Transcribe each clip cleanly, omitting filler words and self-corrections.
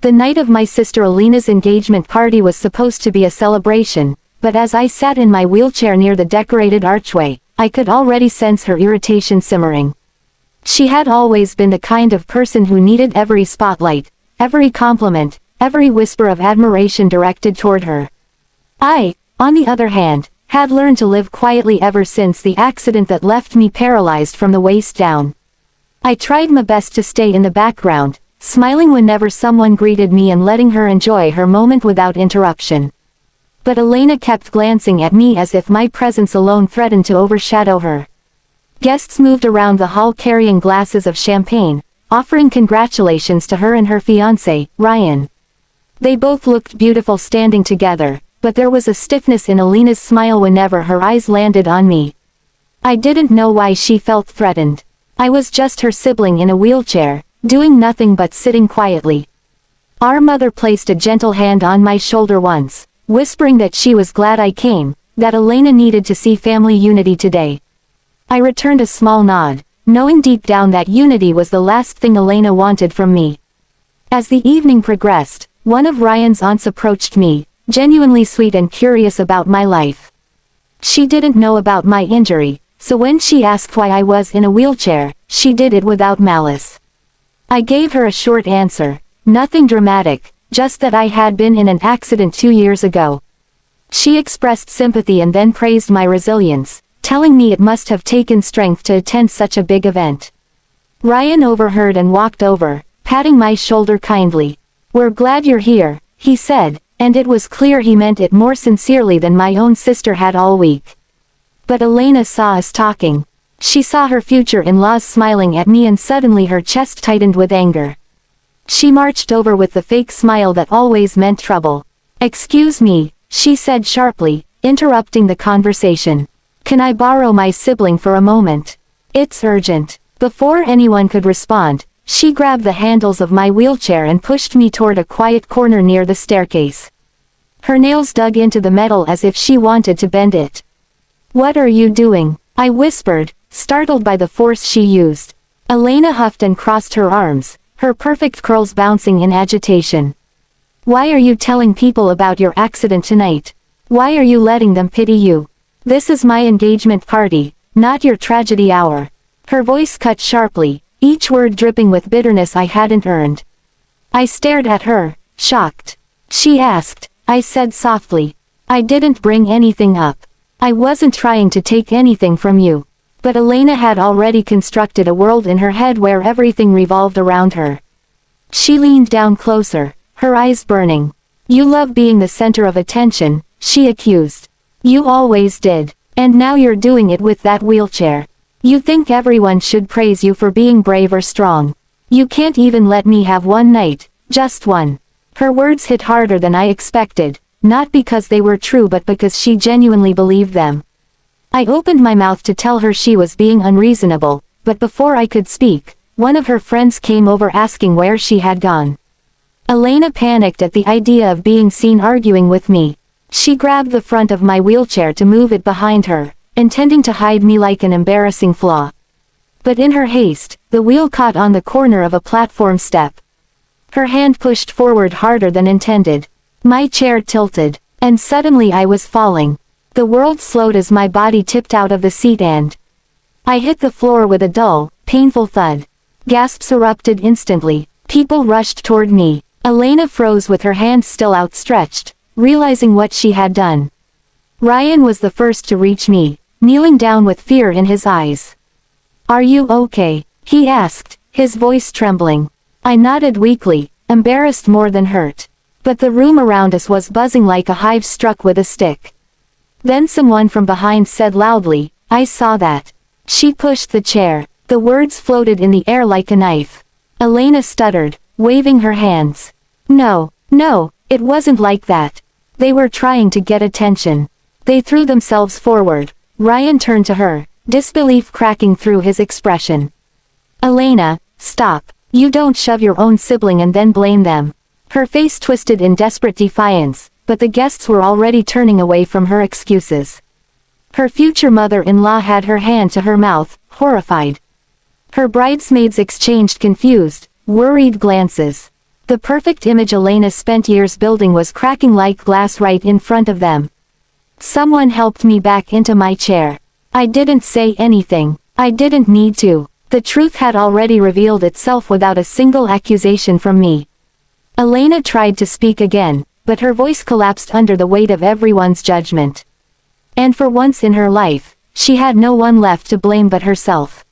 The night of my sister Alina's engagement party was supposed to be a celebration, but as I sat in my wheelchair near the decorated archway, I could already sense her irritation simmering. She had always been the kind of person who needed every spotlight, every compliment, every whisper of admiration directed toward her. I, on the other hand, had learned to live quietly ever since the accident that left me paralyzed from the waist down. I tried my best to stay in the background, smiling whenever someone greeted me and letting her enjoy her moment without interruption. But Elena kept glancing at me as if my presence alone threatened to overshadow her. Guests moved around the hall carrying glasses of champagne, offering congratulations to her and her fiancé, Ryan. They both looked beautiful standing together, but there was a stiffness in Elena's smile whenever her eyes landed on me. I didn't know why she felt threatened. I was just her sibling in a wheelchair, doing nothing but sitting quietly. Our mother placed a gentle hand on my shoulder once, whispering that she was glad I came, that Elena needed to see family unity today. I returned a small nod, knowing deep down that unity was the last thing Elena wanted from me. As the evening progressed, one of Ryan's aunts approached me, genuinely sweet and curious about my life. She didn't know about my injury, so when she asked why I was in a wheelchair, she did it without malice. I gave her a short answer, nothing dramatic, just that I had been in an accident 2 years ago. She expressed sympathy and then praised my resilience, telling me it must have taken strength to attend such a big event. Ryan overheard and walked over, patting my shoulder kindly. "We're glad you're here," he said, and it was clear he meant it more sincerely than my own sister had all week. But Elena saw us talking. She saw her future in-laws smiling at me and suddenly her chest tightened with anger. She marched over with the fake smile that always meant trouble. "Excuse me," she said sharply, interrupting the conversation. "Can I borrow my sibling for a moment? It's urgent." Before anyone could respond, she grabbed the handles of my wheelchair and pushed me toward a quiet corner near the staircase. Her nails dug into the metal as if she wanted to bend it. "What are you doing?" I whispered, startled by the force she used. Elena huffed and crossed her arms, her perfect curls bouncing in agitation. "Why are you telling people about your accident tonight? Why are you letting them pity you? This is my engagement party, not your tragedy hour." Her voice cut sharply, each word dripping with bitterness I hadn't earned. I stared at her, shocked. "She asked," I said softly. "I didn't bring anything up. I wasn't trying to take anything from you." But Elena had already constructed a world in her head where everything revolved around her. She leaned down closer, her eyes burning. "You love being the center of attention," she accused. "You always did. And now you're doing it with that wheelchair. You think everyone should praise you for being brave or strong. You can't even let me have one night, just one." Her words hit harder than I expected, not because they were true but because she genuinely believed them. I opened my mouth to tell her she was being unreasonable, but before I could speak, one of her friends came over asking where she had gone. Elena panicked at the idea of being seen arguing with me. She grabbed the front of my wheelchair to move it behind her, intending to hide me like an embarrassing flaw. But in her haste, the wheel caught on the corner of a platform step. Her hand pushed forward harder than intended. My chair tilted, and suddenly I was falling. The world slowed as my body tipped out of the seat and I hit the floor with a dull, painful thud. Gasps erupted instantly. People rushed toward me. Elena froze with her hands still outstretched, realizing what she had done. Ryan was the first to reach me, kneeling down with fear in his eyes. "Are you okay?" he asked, his voice trembling. I nodded weakly, embarrassed more than hurt. But the room around us was buzzing like a hive struck with a stick. Then someone from behind said loudly, "I saw that." She pushed the chair. The words floated in the air like a knife. Elena stuttered, waving her hands. No, it wasn't like that. They were trying to get attention." They threw themselves forward. Ryan turned to her, disbelief cracking through his expression. "Elena, stop. You don't shove your own sibling and then blame them." Her face twisted in desperate defiance, but the guests were already turning away from her excuses. Her future mother-in-law had her hand to her mouth, horrified. Her bridesmaids exchanged confused, worried glances. The perfect image Elena spent years building was cracking like glass right in front of them. Someone helped me back into my chair. I didn't say anything. I didn't need to. The truth had already revealed itself without a single accusation from me. Elena tried to speak again, but her voice collapsed under the weight of everyone's judgment. And for once in her life, she had no one left to blame but herself.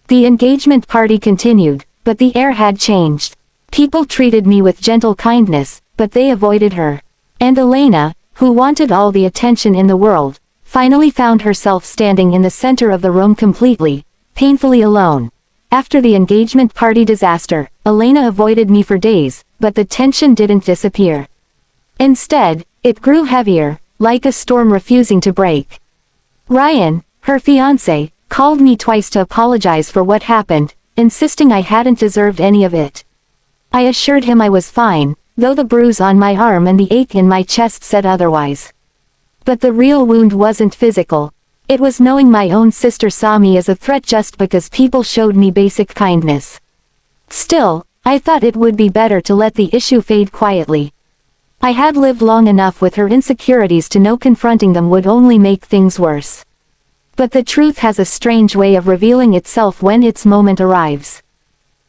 The engagement party continued, but the air had changed. People treated me with gentle kindness, but they avoided her. And Elena, who wanted all the attention in the world, finally found herself standing in the center of the room completely, painfully alone. After the engagement party disaster, Elena avoided me for days, but the tension didn't disappear. Instead, it grew heavier, like a storm refusing to break. Ryan, her fiancé, called me twice to apologize for what happened, insisting I hadn't deserved any of it. I assured him I was fine, though the bruise on my arm and the ache in my chest said otherwise. But the real wound wasn't physical. It was knowing my own sister saw me as a threat just because people showed me basic kindness. Still, I thought it would be better to let the issue fade quietly. I had lived long enough with her insecurities to know confronting them would only make things worse. But the truth has a strange way of revealing itself when its moment arrives.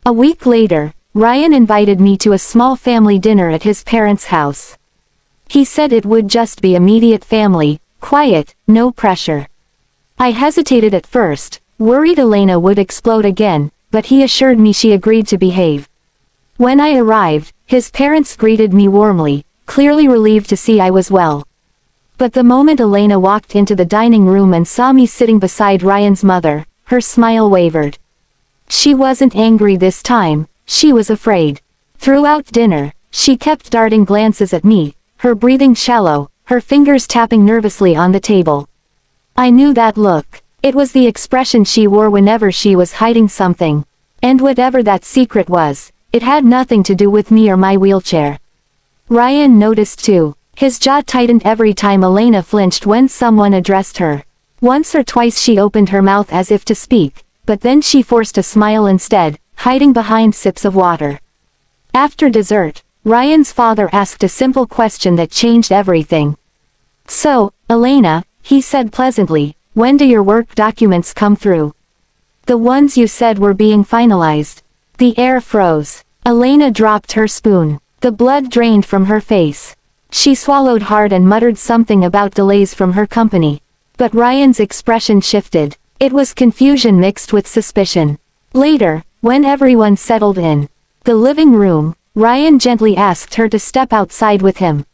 A week later, Ryan invited me to a small family dinner at his parents' house. He said it would just be immediate family, quiet, no pressure. I hesitated at first, worried Elena would explode again, but he assured me she agreed to behave. When I arrived, his parents greeted me warmly, clearly relieved to see I was well. But the moment Elena walked into the dining room and saw me sitting beside Ryan's mother, her smile wavered. She wasn't angry this time, she was afraid. Throughout dinner, she kept darting glances at me, her breathing shallow, her fingers tapping nervously on the table. I knew that look. It was the expression she wore whenever she was hiding something. And whatever that secret was, it had nothing to do with me or my wheelchair. Ryan noticed too. His jaw tightened every time Elena flinched when someone addressed her. Once or twice she opened her mouth as if to speak, but then she forced a smile instead, hiding behind sips of water. After dessert, Ryan's father asked a simple question that changed everything. "So, Elena," he said pleasantly, "when do your work documents come through? The ones you said were being finalized." The air froze. Elena dropped her spoon. The blood drained from her face. She swallowed hard and muttered something about delays from her company. But Ryan's expression shifted. It was confusion mixed with suspicion. Later, when everyone settled in the living room, Ryan gently asked her to step outside with him.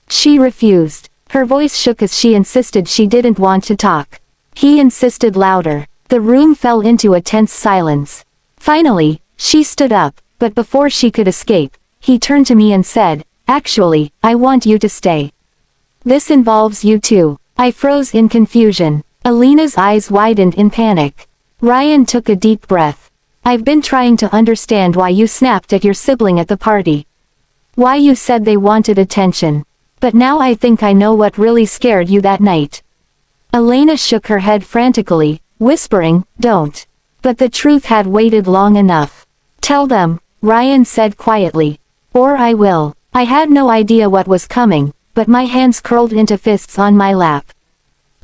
She refused. Her voice shook as she insisted she didn't want to talk. He insisted louder. The room fell into a tense silence. Finally, she stood up, but before she could escape, he turned to me and said, "Actually, I want you to stay. This involves you too." I froze in confusion. Elena's eyes widened in panic. Ryan took a deep breath. "I've been trying to understand why you snapped at your sibling at the party. Why you said they wanted attention. But now I think I know what really scared you that night." Elena shook her head frantically, whispering, "Don't." But the truth had waited long enough. "Tell them," Ryan said quietly. "Or I will." I had no idea what was coming, but my hands curled into fists on my lap.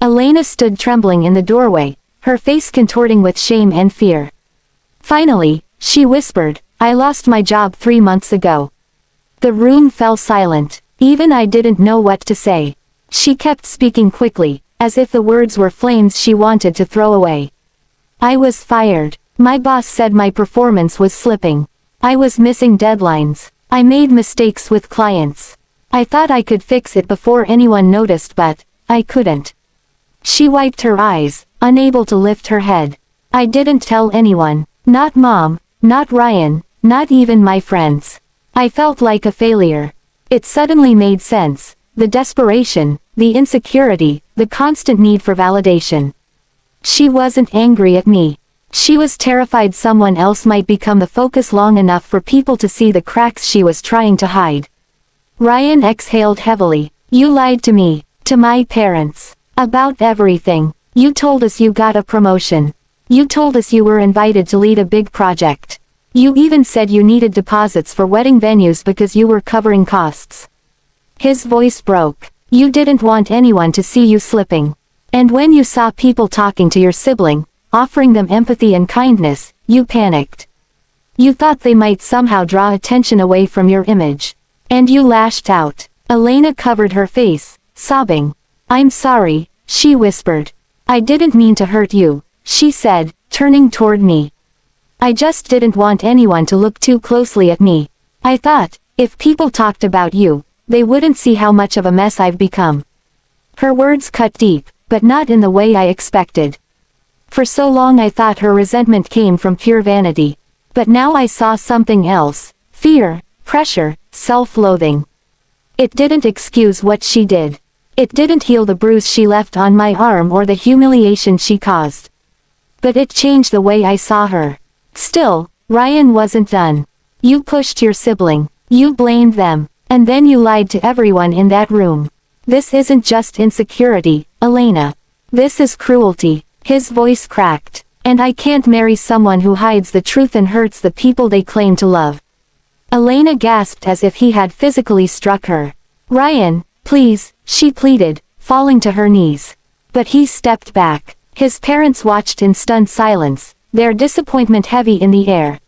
Elena stood trembling in the doorway, her face contorting with shame and fear. Finally, she whispered, "I lost my job 3 months ago." The room fell silent. Even I didn't know what to say. She kept speaking quickly, as if the words were flames she wanted to throw away. "I was fired. My boss said my performance was slipping. I was missing deadlines. I made mistakes with clients. I thought I could fix it before anyone noticed, but I couldn't." She wiped her eyes, unable to lift her head. "I didn't tell anyone. Not Mom, not Ryan, not even my friends. I felt like a failure." It suddenly made sense. The desperation, the insecurity, the constant need for validation. She wasn't angry at me. She was terrified someone else might become the focus long enough for people to see the cracks she was trying to hide. Ryan exhaled heavily. "You lied to me, to my parents. About everything. You told us you got a promotion. You told us you were invited to lead a big project. You even said you needed deposits for wedding venues because you were covering costs. His voice broke. You didn't want anyone to see you slipping. And when you saw people talking to your sibling, offering them empathy and kindness, you panicked. You thought they might somehow draw attention away from your image. And you lashed out. Elena covered her face, sobbing. I'm sorry, she whispered. I didn't mean to hurt you, she said, turning toward me. I just didn't want anyone to look too closely at me. I thought, if people talked about you, they wouldn't see how much of a mess I've become. Her words cut deep, but not in the way I expected. For so long I thought her resentment came from pure vanity. But now I saw something else: fear, pressure, self-loathing. It didn't excuse what she did. It didn't heal the bruise she left on my arm or the humiliation she caused. But it changed the way I saw her. Still, Ryan wasn't done. You pushed your sibling. You blamed them. And then you lied to everyone in that room. This isn't just insecurity, Elena. This is cruelty. His voice cracked. And I can't marry someone who hides the truth and hurts the people they claim to love. Elena gasped as if he had physically struck her. Ryan, please, she pleaded, falling to her knees. But he stepped back. His parents watched in stunned silence, their disappointment heavy in the air.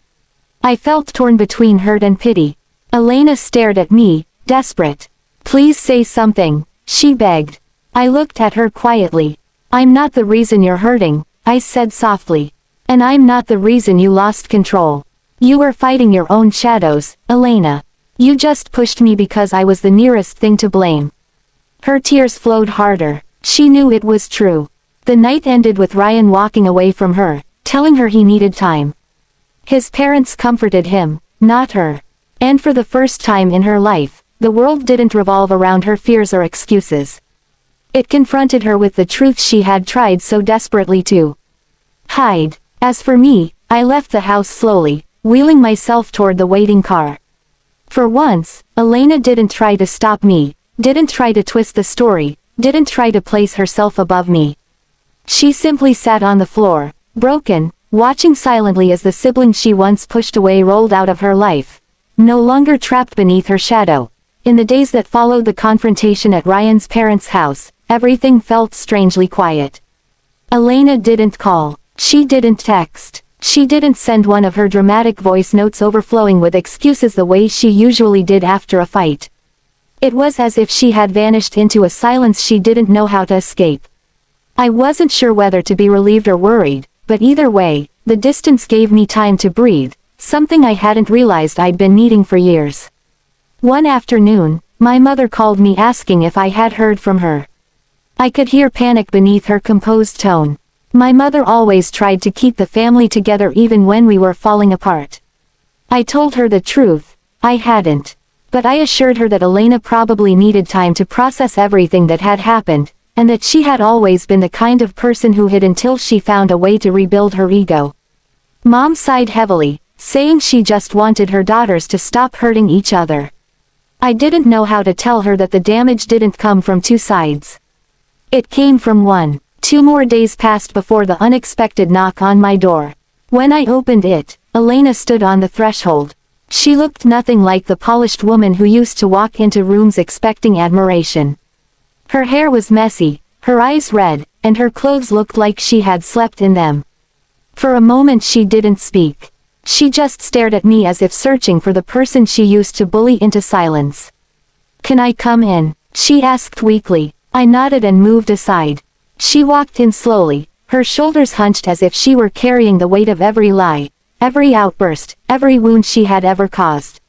I felt torn between hurt and pity. Elena stared at me, desperate. Please say something, she begged. I looked at her quietly. I'm not the reason you're hurting, I said softly. And I'm not the reason you lost control. You were fighting your own shadows, Elena. You just pushed me because I was the nearest thing to blame. Her tears flowed harder. She knew it was true. The night ended with Ryan walking away from her, telling her he needed time. His parents comforted him, not her. And for the first time in her life, the world didn't revolve around her fears or excuses. It confronted her with the truth she had tried so desperately to hide. As for me, I left the house slowly, wheeling myself toward the waiting car. For once, Elena didn't try to stop me, didn't try to twist the story, didn't try to place herself above me. She simply sat on the floor, broken, watching silently as the sibling she once pushed away rolled out of her life. No longer trapped beneath her shadow. In the days that followed the confrontation at Ryan's parents' house, everything felt strangely quiet. Elena didn't call. She didn't text. She didn't send one of her dramatic voice notes overflowing with excuses the way she usually did after a fight. It was as if she had vanished into a silence she didn't know how to escape. I wasn't sure whether to be relieved or worried, but either way, the distance gave me time to breathe. Something I hadn't realized I'd been needing for years. One afternoon, my mother called me asking if I had heard from her. I could hear panic beneath her composed tone. My mother always tried to keep the family together even when we were falling apart. I told her the truth, I hadn't. But I assured her that Elena probably needed time to process everything that had happened, and that she had always been the kind of person who hid until she found a way to rebuild her ego. Mom sighed heavily, saying she just wanted her daughters to stop hurting each other. I didn't know how to tell her that the damage didn't come from two sides. It came from one. 2 more days passed before the unexpected knock on my door. When I opened it, Elena stood on the threshold. She looked nothing like the polished woman who used to walk into rooms expecting admiration. Her hair was messy, her eyes red, and her clothes looked like she had slept in them. For a moment she didn't speak. She just stared at me as if searching for the person she used to bully into silence. Can I come in? She asked weakly. I nodded and moved aside. She walked in slowly, her shoulders hunched as if she were carrying the weight of every lie, every outburst, every wound she had ever caused.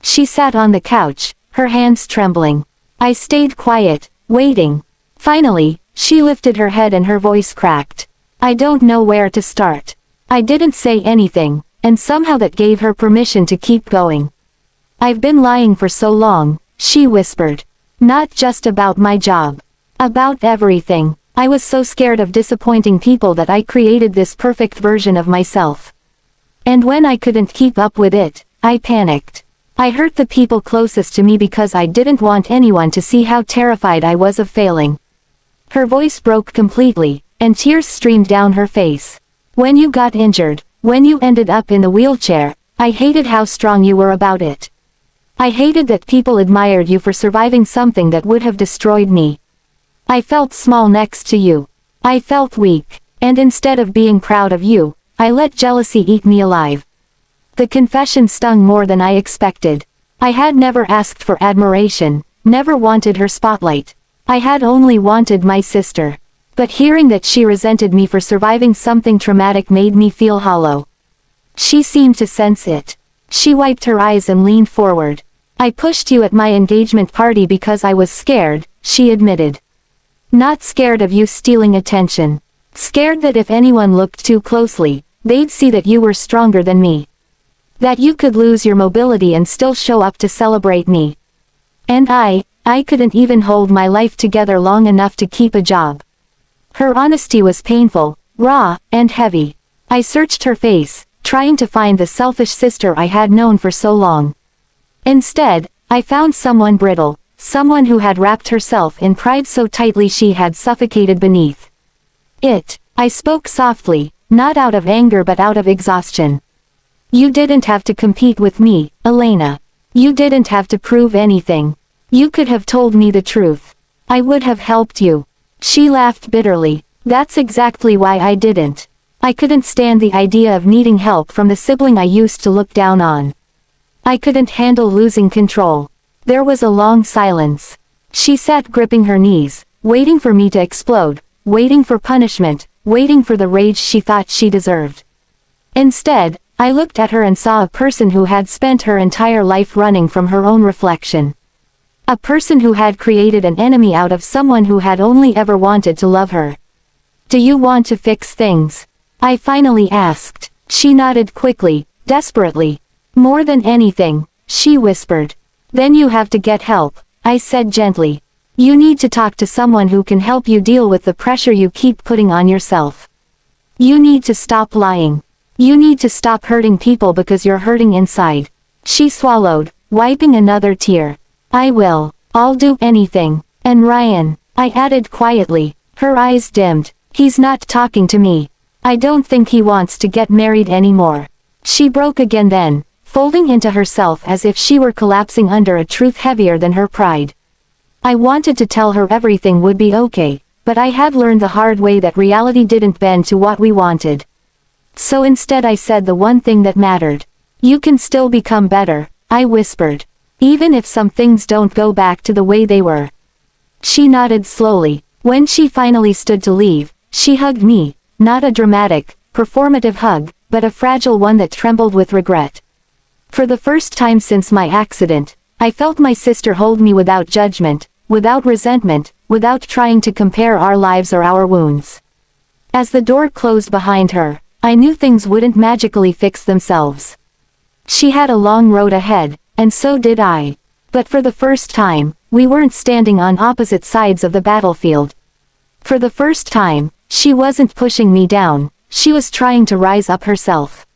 She sat on the couch, her hands trembling. I stayed quiet, waiting. Finally, she lifted her head and her voice cracked. I don't know where to start. I didn't say anything, and somehow that gave her permission to keep going. I've been lying for so long, she whispered. Not just about my job. About everything. I was so scared of disappointing people that I created this perfect version of myself. And when I couldn't keep up with it, I panicked. I hurt the people closest to me because I didn't want anyone to see how terrified I was of failing. Her voice broke completely, and tears streamed down her face. When you got injured, when you ended up in the wheelchair, I hated how strong you were about it. I hated that people admired you for surviving something that would have destroyed me. I felt small next to you. I felt weak, and instead of being proud of you, I let jealousy eat me alive. The confession stung more than I expected. I had never asked for admiration, never wanted her spotlight. I had only wanted my sister. But hearing that she resented me for surviving something traumatic made me feel hollow. She seemed to sense it. She wiped her eyes and leaned forward. I pushed you at my engagement party because I was scared, she admitted. Not scared of you stealing attention. Scared that if anyone looked too closely, they'd see that you were stronger than me. That you could lose your mobility and still show up to celebrate me. And I couldn't even hold my life together long enough to keep a job. Her honesty was painful, raw, and heavy. I searched her face, trying to find the selfish sister I had known for so long. Instead, I found someone brittle, someone who had wrapped herself in pride so tightly she had suffocated beneath it. I spoke softly, not out of anger but out of exhaustion. You didn't have to compete with me, Elena. You didn't have to prove anything. You could have told me the truth. I would have helped you. She laughed bitterly. That's exactly why I didn't. I couldn't stand the idea of needing help from the sibling I used to look down on. I couldn't handle losing control. There was a long silence. She sat gripping her knees, waiting for me to explode, waiting for punishment, waiting for the rage she thought she deserved. Instead, I looked at her and saw a person who had spent her entire life running from her own reflection. A person who had created an enemy out of someone who had only ever wanted to love her. Do you want to fix things? I finally asked. She nodded quickly, desperately. More than anything, she whispered. Then you have to get help, I said gently. You need to talk to someone who can help you deal with the pressure you keep putting on yourself. You need to stop lying. You need to stop hurting people because you're hurting inside. She swallowed, wiping another tear. I will. I'll do anything. And Ryan, I added quietly. Her eyes dimmed. He's not talking to me. I don't think he wants to get married anymore. She broke again then, folding into herself as if she were collapsing under a truth heavier than her pride. I wanted to tell her everything would be okay, but I had learned the hard way that reality didn't bend to what we wanted. So instead I said the one thing that mattered. You can still become better, I whispered. Even if some things don't go back to the way they were. She nodded slowly. When she finally stood to leave, she hugged me, not a dramatic, performative hug, but a fragile one that trembled with regret. For the first time since my accident, I felt my sister hold me without judgment, without resentment, without trying to compare our lives or our wounds. As the door closed behind her, I knew things wouldn't magically fix themselves. She had a long road ahead, and so did I. But for the first time, we weren't standing on opposite sides of the battlefield. For the first time, she wasn't pushing me down, she was trying to rise up herself.